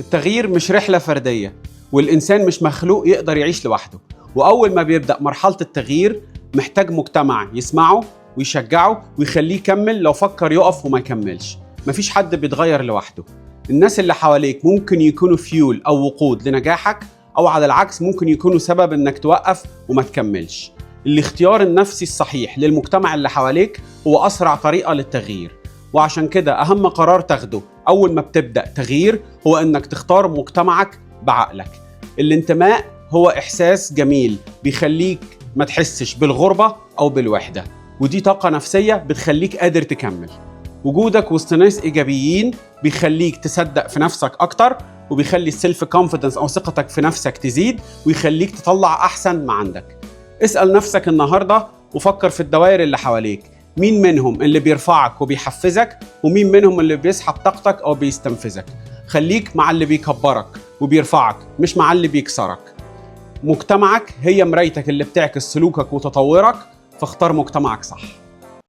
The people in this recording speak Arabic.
التغيير مش رحلة فردية، والإنسان مش مخلوق يقدر يعيش لوحده. وأول ما بيبدأ مرحلة التغيير محتاج مجتمع يسمعه ويشجعه ويخليه يكمل لو فكر يقف وما يكملش. مفيش حد بيتغير لوحده. الناس اللي حواليك ممكن يكونوا فيول أو وقود لنجاحك، أو على العكس ممكن يكونوا سبب إنك توقف وما تكملش. الاختيار النفسي الصحيح للمجتمع اللي حواليك هو أسرع طريقة للتغيير. وعشان كده أهم قرار تاخده أول ما بتبدأ تغيير هو إنك تختار مجتمعك بعقلك. الانتماء هو إحساس جميل بيخليك ما تحسش بالغربة أو بالوحدة، ودي طاقة نفسية بتخليك قادر تكمل. وجودك وسط ناس إيجابيين بيخليك تصدق في نفسك أكتر، وبيخلي السيلف كونفيدنس أو ثقتك في نفسك تزيد، ويخليك تطلع أحسن ما عندك. اسأل نفسك النهاردة وفكر في الدوائر اللي حواليك، مين منهم اللي بيرفعك وبيحفزك، ومين منهم اللي بيسحب طاقتك أو بيستنفذك. خليك مع اللي بيكبرك وبيرفعك، مش مع اللي بيكسرك. مجتمعك هي مرايتك اللي بتعكس سلوكك وتطورك، فاختار مجتمعك صح.